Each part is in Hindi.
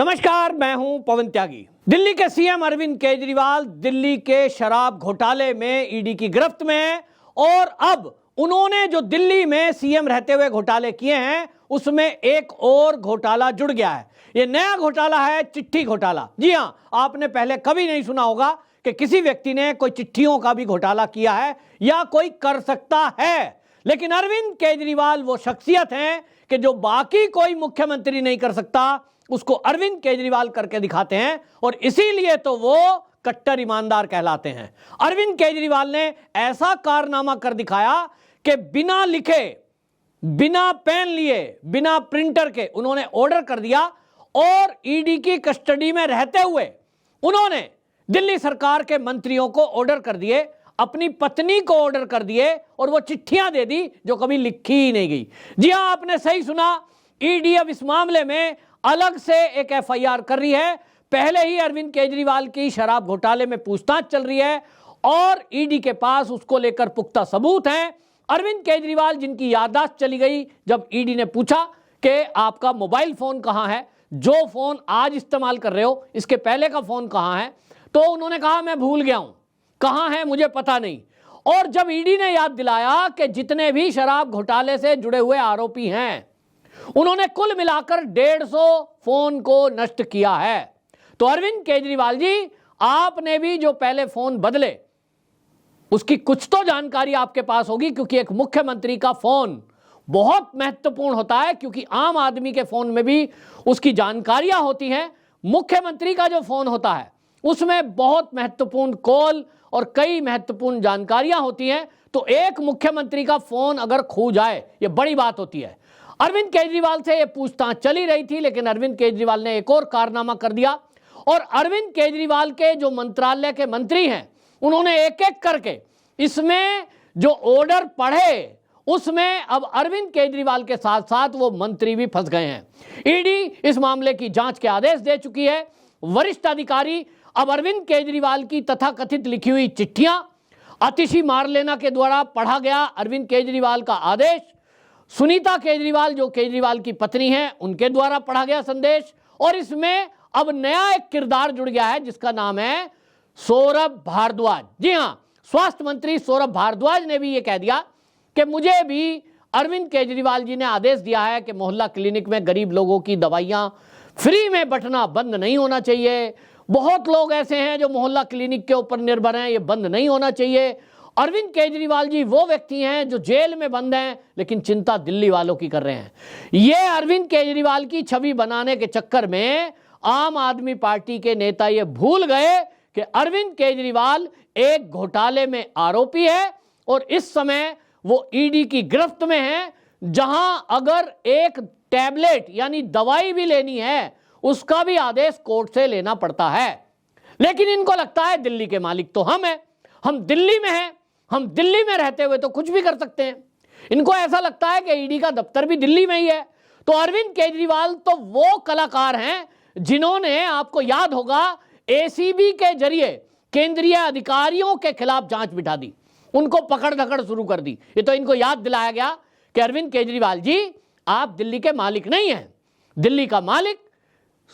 नमस्कार, मैं हूं पवन त्यागी। दिल्ली के सीएम अरविंद केजरीवाल दिल्ली के शराब घोटाले में ईडी की गिरफ्त में हैं और अब उन्होंने जो दिल्ली में सीएम रहते हुए घोटाले किए हैं उसमें एक और घोटाला जुड़ गया है। यह नया घोटाला है चिट्ठी घोटाला। जी हां, आपने पहले कभी नहीं सुना होगा कि किसी व्यक्ति ने कोई चिट्ठियों का भी घोटाला किया है या कोई कर सकता है, लेकिन अरविंद केजरीवाल वो शख्सियत हैं कि जो बाकी कोई मुख्यमंत्री नहीं कर सकता उसको अरविंद केजरीवाल करके दिखाते हैं और इसीलिए तो वो कट्टर ईमानदार कहलाते हैं। अरविंद केजरीवाल ने ऐसा कारनामा कर दिखाया कि बिना लिखे, बिना पेन लिए, बिना प्रिंटर के उन्होंने ऑर्डर कर दिया और ईडी की कस्टडी में रहते हुए उन्होंने दिल्ली सरकार के मंत्रियों को ऑर्डर कर दिए, अपनी पत्नी को ऑर्डर कर दिए और वो चिट्ठियां दे दी जो कभी लिखी ही नहीं गई। जी हां, आपने सही सुना, ईडी अब इस मामले में अलग से एक एफआईआर कर रही है। पहले ही अरविंद केजरीवाल की शराब घोटाले में पूछताछ चल रही है और ईडी के पास उसको लेकर पुख्ता सबूत हैं। अरविंद केजरीवाल जिनकी याददाश्त चली गई जब ईडी ने पूछा कि आपका मोबाइल फोन कहां है, जो फोन आज इस्तेमाल कर रहे हो इसके पहले का फोन कहां है, तो उन्होंने कहा मैं भूल गया हूं, कहां है मुझे पता नहीं। और जब ईडी ने याद दिलाया कि जितने भी शराब घोटाले से जुड़े हुए आरोपी हैं उन्होंने कुल मिलाकर 150 फोन को नष्ट किया है, तो अरविंद केजरीवाल जी आपने भी जो पहले फोन बदले उसकी कुछ तो जानकारी आपके पास होगी, क्योंकि एक मुख्यमंत्री का फोन बहुत महत्वपूर्ण होता है, क्योंकि आम आदमी के फोन में भी उसकी जानकारियां होती हैं। मुख्यमंत्री का जो फोन होता है उसमें बहुत महत्वपूर्ण कॉल और कई महत्वपूर्ण जानकारियां होती हैं, तो एक मुख्यमंत्री का फोन अगर खो जाए यह बड़ी बात होती है। अरविंद केजरीवाल से यह पूछताछ चली रही थी, लेकिन अरविंद केजरीवाल ने एक और कारनामा कर दिया और अरविंद केजरीवाल के जो मंत्रालय के मंत्री हैं उन्होंने एक एक करके इसमें जो ऑर्डर पढ़े उसमें अब अरविंद केजरीवाल के साथ साथ वो मंत्री भी फंस गए हैं। ईडी इस मामले की जांच के आदेश दे चुकी है। वरिष्ठ अधिकारी अब अरविंद केजरीवाल की तथाकथित लिखी हुई चिट्ठियां, आतिशी मारलेना के द्वारा पढ़ा गया अरविंद केजरीवाल का आदेश, सुनीता केजरीवाल जो केजरीवाल की पत्नी हैं उनके द्वारा पढ़ा गया संदेश, और इसमें अब नया एक किरदार जुड़ गया है जिसका नाम है सौरभ भारद्वाज। जी हां, स्वास्थ्य मंत्री सौरभ भारद्वाज ने भी यह कह दिया कि मुझे भी अरविंद केजरीवाल जी ने आदेश दिया है कि मोहल्ला क्लिनिक में गरीब लोगों की दवाइयां फ्री में बंटना बंद नहीं होना चाहिए। बहुत लोग ऐसे हैं जो मोहल्ला क्लिनिक के ऊपर निर्भर हैं, ये बंद नहीं होना चाहिए। अरविंद केजरीवाल जी वो व्यक्ति हैं जो जेल में बंद हैं लेकिन चिंता दिल्ली वालों की कर रहे हैं। ये अरविंद केजरीवाल की छवि बनाने के चक्कर में आम आदमी पार्टी के नेता ये भूल गए कि अरविंद केजरीवाल एक घोटाले में आरोपी है और इस समय वो ईडी की गिरफ्त में है, जहां अगर एक टैबलेट यानी दवाई भी लेनी है उसका भी आदेश कोर्ट से लेना पड़ता है। लेकिन इनको लगता है दिल्ली के मालिक तो हम हैं, हम दिल्ली में हैं, हम दिल्ली में रहते हुए तो कुछ भी कर सकते हैं। इनको ऐसा लगता है कि ईडी का दफ्तर भी दिल्ली में ही है। तो अरविंद केजरीवाल तो वो कलाकार हैं जिन्होंने, आपको याद होगा, एसीबी के जरिए केंद्रीय अधिकारियों के खिलाफ जांच बिठा दी, उनको पकड़ धकड़ शुरू कर दी। ये तो इनको याद दिलाया गया कि अरविंद केजरीवाल जी आप दिल्ली के मालिक नहीं हैं, दिल्ली का मालिक,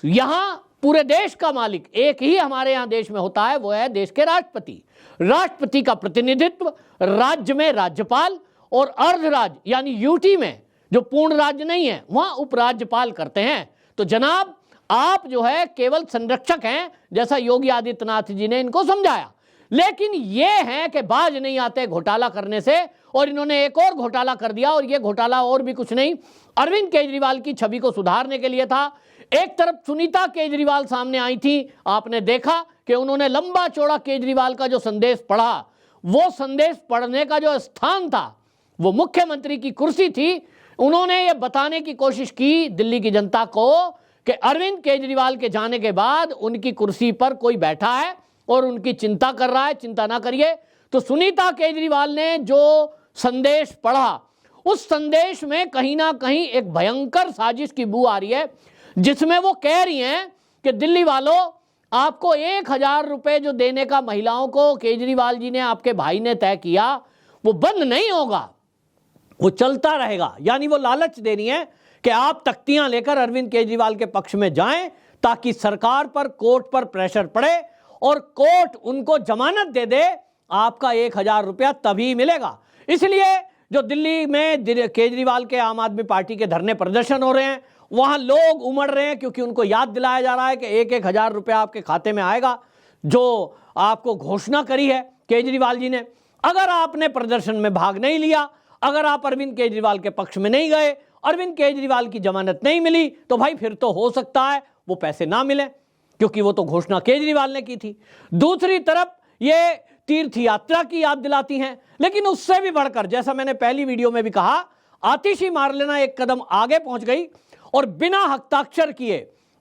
यहां पूरे देश का मालिक एक ही हमारे यहां देश में होता है, वो है देश के राष्ट्रपति। राष्ट्रपति का प्रतिनिधित्व राज्य में राज्यपाल और अर्धराज्य यानी यूटी में जो पूर्ण राज्य नहीं है वहां उपराज्यपाल करते हैं। तो जनाब आप जो है केवल संरक्षक हैं, जैसा योगी आदित्यनाथ जी ने इनको समझाया, लेकिन ये है कि बाज नहीं आते घोटाला करने से, और इन्होंने एक और घोटाला कर दिया। और ये घोटाला और भी कुछ नहीं, अरविंद केजरीवाल की छवि को सुधारने के लिए था। एक तरफ सुनीता केजरीवाल सामने आई थी, आपने देखा कि उन्होंने लंबा चौड़ा केजरीवाल का जो संदेश पढ़ा, वो संदेश पढ़ने का जो स्थान था वो मुख्यमंत्री की कुर्सी थी। उन्होंने ये बताने की कोशिश की दिल्ली की जनता को कि अरविंद केजरीवाल के जाने के बाद उनकी कुर्सी पर कोई बैठा है और उनकी चिंता कर रहा है, चिंता ना करिए। तो सुनीता केजरीवाल ने जो संदेश पढ़ा उस संदेश में कहीं ना कहीं एक भयंकर साजिश की बू आ रही है, जिसमें वो कह रही हैं कि दिल्ली वालों आपको 1000 रुपए जो देने का महिलाओं को केजरीवाल जी ने, आपके भाई ने तय किया, वो बंद नहीं होगा, वो चलता रहेगा। यानी वो लालच दे रही है कि आप तख्तियां लेकर अरविंद केजरीवाल के पक्ष में जाएं ताकि सरकार पर, कोर्ट पर प्रेशर पड़े और कोर्ट उनको जमानत दे दे। आपका 1,000 रुपया तभी मिलेगा। इसलिए जो दिल्ली में केजरीवाल के आम आदमी पार्टी के धरने प्रदर्शन हो रहे हैं, वहां लोग उमड़ रहे हैं, क्योंकि उनको याद दिलाया जा रहा है कि 1,000 रुपया आपके खाते में आएगा, जो आपको घोषणा करी है केजरीवाल जी ने। अगर आपने प्रदर्शन में भाग नहीं लिया, अगर आप अरविंद केजरीवाल के पक्ष में नहीं गए, अरविंद केजरीवाल की जमानत नहीं मिली, तो भाई फिर तो हो सकता है वो पैसे ना मिले, क्योंकि वो तो घोषणा केजरीवाल ने की थी। दूसरी तरफ ये तीर्थ यात्रा की याद दिलाती हैं, लेकिन उससे भी बढ़कर, जैसा मैंने पहली वीडियो में भी कहा, आतिशी मारलेना एक कदम आगे पहुंच गई और बिना हस्ताक्षर किए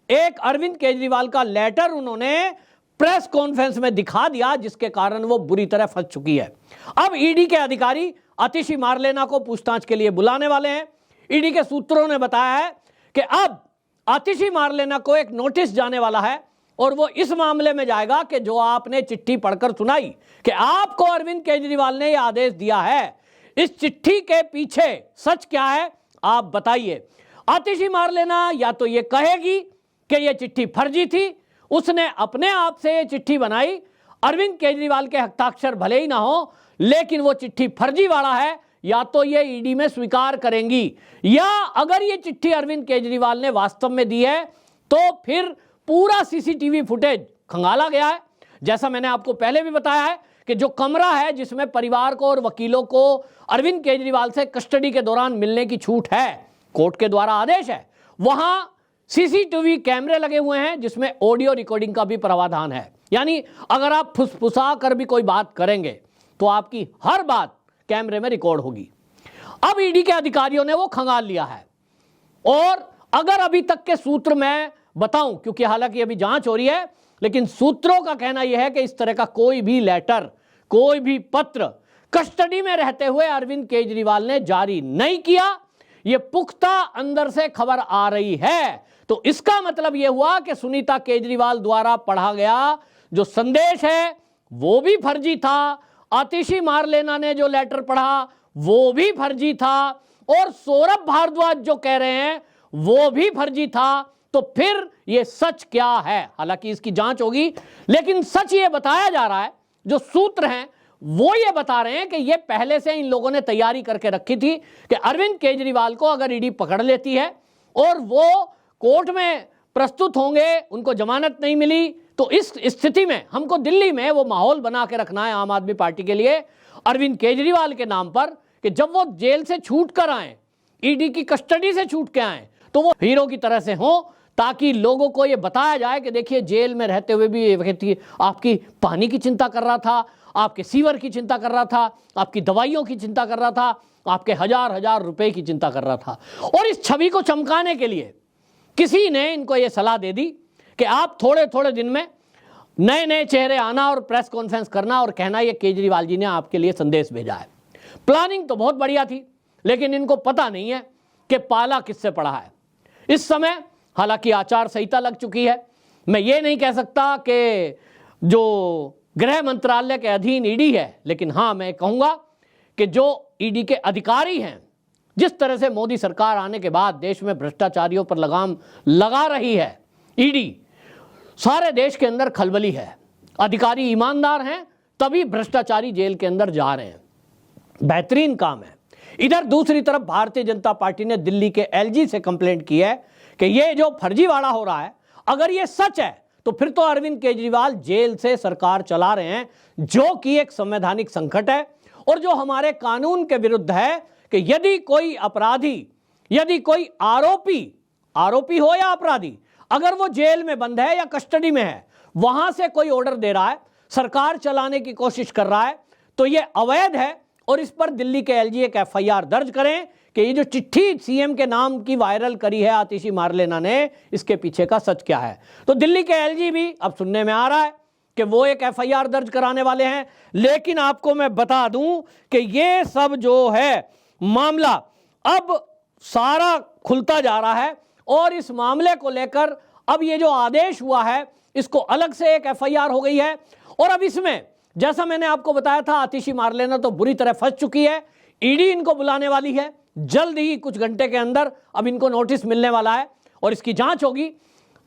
एक अरविंद केजरीवाल का लेटर उन्होंने प्रेस कॉन्फ्रेंस में दिखा दिया, जिसके कारण वो बुरी तरह फंस चुकी है। अब ईडी के अधिकारी आतिशी मारलेना को पूछताछ के लिए बुलाने वाले हैं। ईडी के सूत्रों ने बताया है कि अब आतिशी मारलेना को एक नोटिस जाने वाला है और वो इस मामले में जाएगा कि जो आपने चिट्ठी पढ़कर सुनाई कि आपको अरविंद केजरीवाल ने यह आदेश दिया है, इस चिट्ठी के पीछे सच क्या है आप बताइए। आतिशी मारलेना या तो ये कहेगी कि यह चिट्ठी फर्जी थी, उसने अपने आप से यह चिट्ठी बनाई, अरविंद केजरीवाल के हस्ताक्षर भले ही ना हो लेकिन वो चिट्ठी फर्जी वाला है, या तो ये ईडी में स्वीकार करेंगी, या अगर ये चिट्ठी अरविंद केजरीवाल ने वास्तव में दी है तो फिर पूरा सीसीटीवी फुटेज खंगाला गया है। जैसा मैंने आपको पहले भी बताया है कि जो कमरा है जिसमें परिवार को और वकीलों को अरविंद केजरीवाल से कस्टडी के दौरान मिलने की छूट है, कोर्ट के द्वारा आदेश है, वहां सीसीटीवी कैमरे लगे हुए हैं जिसमें ऑडियो रिकॉर्डिंग का भी प्रावधान है। यानी अगर आप फुसफुसा कर भी कोई बात करेंगे तो आपकी हर बात कैमरे में रिकॉर्ड होगी। अब ईडी के अधिकारियों ने वो खंगाल लिया है, और अगर अभी तक के सूत्र मैं बताऊं, क्योंकि हालांकि अभी जांच हो रही है, लेकिन सूत्रों का कहना यह है कि इस तरह का कोई भी लेटर, कोई भी पत्र कस्टडी में रहते हुए अरविंद केजरीवाल ने जारी नहीं किया। यह पुख्ता अंदर से खबर आ रही है। तो इसका मतलब यह हुआ कि सुनीता केजरीवाल द्वारा पढ़ा गया जो संदेश है वो भी फर्जी था, आतिशी मारलेना ने जो लेटर पढ़ा वो भी फर्जी था, और सौरभ भारद्वाज जो कह रहे हैं वो भी फर्जी था। तो फिर ये सच क्या है? हालांकि इसकी जांच होगी, लेकिन सच ये बताया जा रहा है, जो सूत्र हैं वो ये बता रहे हैं कि ये पहले से इन लोगों ने तैयारी करके रखी थी कि अरविंद केजरीवाल को अगर ईडी पकड़ लेती है और वो कोर्ट में प्रस्तुत होंगे, उनको जमानत नहीं मिली, तो इस स्थिति में हमको दिल्ली में वो माहौल बना के रखना है आम आदमी पार्टी के लिए अरविंद केजरीवाल के नाम पर, कि जब वो जेल से छूट कर आए, ईडी की कस्टडी से छूट के आए, तो वो हीरो की तरह से हों, ताकि लोगों को ये बताया जाए कि देखिए जेल में रहते हुए भी ये व्यक्ति आपकी पानी की चिंता कर रहा था, आपके सीवर की चिंता कर रहा था, आपकी दवाइयों की चिंता कर रहा था, आपके हजार रुपए की चिंता कर रहा था। और इस छवि को चमकाने के लिए किसी ने इनको ये सलाह दे दी कि आप थोड़े थोड़े दिन में नए नए चेहरे आना और प्रेस कॉन्फ्रेंस करना और कहना ये केजरीवाल जी ने आपके लिए संदेश भेजा है। प्लानिंग तो बहुत बढ़िया थी, लेकिन इनको पता नहीं है कि पाला किससे पड़ा है। इस समय हालांकि आचार संहिता लग चुकी है, मैं ये नहीं कह सकता कि जो गृह मंत्रालय के अधीन ईडी है, लेकिन हाँ मैं कहूँगा कि जो ईडी के अधिकारी हैं, जिस तरह से मोदी सरकार आने के बाद देश में भ्रष्टाचारियों पर लगाम लगा रही है ईडी, सारे देश के अंदर खलबली है। अधिकारी ईमानदार हैं तभी भ्रष्टाचारी जेल के अंदर जा रहे हैं। बेहतरीन काम है। इधर दूसरी तरफ भारतीय जनता पार्टी ने दिल्ली के एलजी से कंप्लेंट की है कि ये जो फर्जीवाड़ा हो रहा है, अगर ये सच है तो फिर तो अरविंद केजरीवाल जेल से सरकार चला रहे हैं, जो कि एक संवैधानिक संकट है और जो हमारे कानून के विरुद्ध है कि यदि कोई अपराधी, यदि कोई आरोपी हो या अपराधी, अगर वो जेल में बंद है या कस्टडी में है, वहां से कोई ऑर्डर दे रहा है, सरकार चलाने की कोशिश कर रहा है, तो ये अवैध है। और इस पर दिल्ली के एलजी एक एफआईआर दर्ज करें कि ये जो चिट्ठी सीएम के नाम की वायरल करी है आतिशी मारलेना ने, इसके पीछे का सच क्या है। तो दिल्ली के एलजी भी अब सुनने में आ रहा है कि वो एक एफआईआर दर्ज कराने वाले हैं। लेकिन आपको मैं बता दूं कि ये सब जो है मामला अब सारा खुलता जा रहा है, और इस मामले को लेकर अब ये जो आदेश हुआ है इसको अलग से एक एफआईआर हो गई है। और अब इसमें जैसा मैंने आपको बताया था, आतिशी मारलेना तो बुरी तरह फंस चुकी है। ईडी इनको बुलाने वाली है जल्द ही, कुछ घंटे के अंदर अब इनको नोटिस मिलने वाला है और इसकी जांच होगी।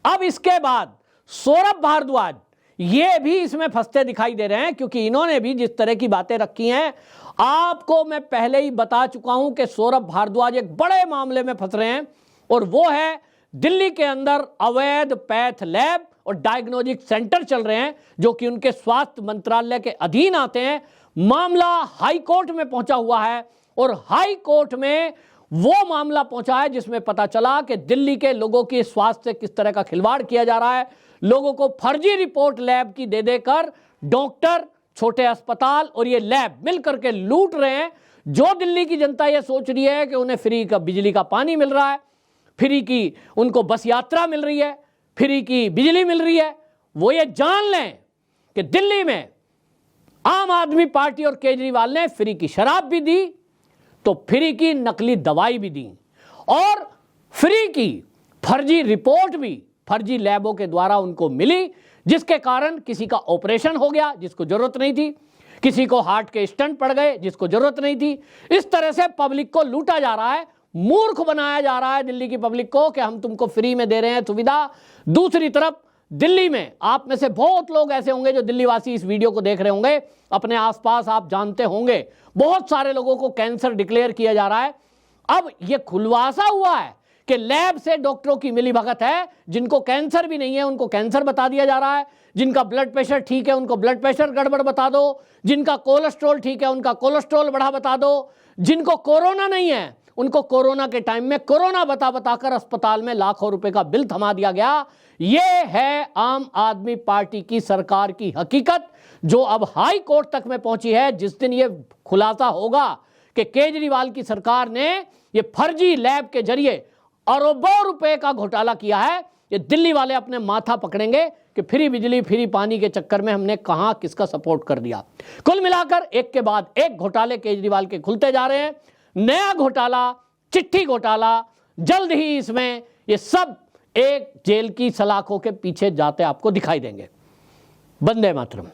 अब इसके बाद सौरभ भारद्वाज ये भी इसमें फंसते दिखाई दे रहे हैं, क्योंकि इन्होंने भी जिस तरह की बातें रखी हैं, आपको मैं पहले ही बता चुका हूं कि सौरभ भारद्वाज एक बड़े मामले में फंस रहे हैं, और वो है दिल्ली के अंदर अवैध पैथ लैब और डायग्नोस्टिक सेंटर चल रहे हैं जो कि उनके स्वास्थ्य मंत्रालय के अधीन आते हैं। मामला हाई कोर्ट में पहुंचा हुआ है, और हाई कोर्ट में वो मामला पहुंचा है जिसमें पता चला कि दिल्ली के लोगों के स्वास्थ्य से किस तरह का खिलवाड़ किया जा रहा है। लोगों को फर्जी रिपोर्ट लैब की दे देकर डॉक्टर, छोटे अस्पताल और ये लैब मिलकर के लूट रहे हैं। जो दिल्ली की जनता ये सोच रही है कि उन्हें फ्री का बिजली का पानी मिल रहा है, फ्री की उनको बस यात्रा मिल रही है, फ्री की बिजली मिल रही है, वो ये जान लें कि दिल्ली में आम आदमी पार्टी और केजरीवाल ने फ्री की शराब भी दी, तो फ्री की नकली दवाई भी दी, और फ्री की फर्जी रिपोर्ट भी फर्जी लैबों के द्वारा उनको मिली, जिसके कारण किसी का ऑपरेशन हो गया जिसको जरूरत नहीं थी, किसी को हार्ट के स्टंट पड़ गए जिसको जरूरत नहीं थी। इस तरह से पब्लिक को लूटा जा रहा है, मूर्ख बनाया जा रहा है दिल्ली की पब्लिक को कि हम तुमको फ्री में दे रहे हैं सुविधा। दूसरी तरफ दिल्ली में आप में से बहुत लोग ऐसे होंगे जो दिल्ली वासी इस वीडियो को देख रहे होंगे, अपने आसपास आप जानते होंगे बहुत सारे लोगों को कैंसर डिक्लेयर किया जा रहा है। अब यह खुलासा हुआ है कि लैब से डॉक्टरों की मिलीभगत है, जिनको कैंसर भी नहीं है उनको कैंसर बता दिया जा रहा है, जिनका ब्लड प्रेशर ठीक है उनको ब्लड प्रेशर गड़बड़ बता दो, जिनका कोलेस्ट्रॉल ठीक है उनका कोलेस्ट्रॉल बढ़ा बता दो, जिनको कोरोना नहीं है उनको कोरोना के टाइम में कोरोना बताकर अस्पताल में लाखों रुपए का बिल थमा दिया गया। यह है आम आदमी पार्टी की सरकार की हकीकत, जो अब हाई कोर्ट तक में पहुंची है। जिस दिन यह खुलासा होगा कि केजरीवाल की सरकार ने यह फर्जी लैब के जरिए अरबों रुपए का घोटाला किया है, ये दिल्ली वाले अपने माथा पकड़ेंगे कि फ्री बिजली फ्री पानी के चक्कर में हमने कहां किसका सपोर्ट कर दिया। कुल मिलाकर एक के बाद एक घोटाले केजरीवाल के खुलते जा रहे हैं। नया घोटाला, चिट्ठी घोटाला, जल्द ही इसमें ये सब एक जेल की सलाखों के पीछे जाते आपको दिखाई देंगे। वंदे मातरम।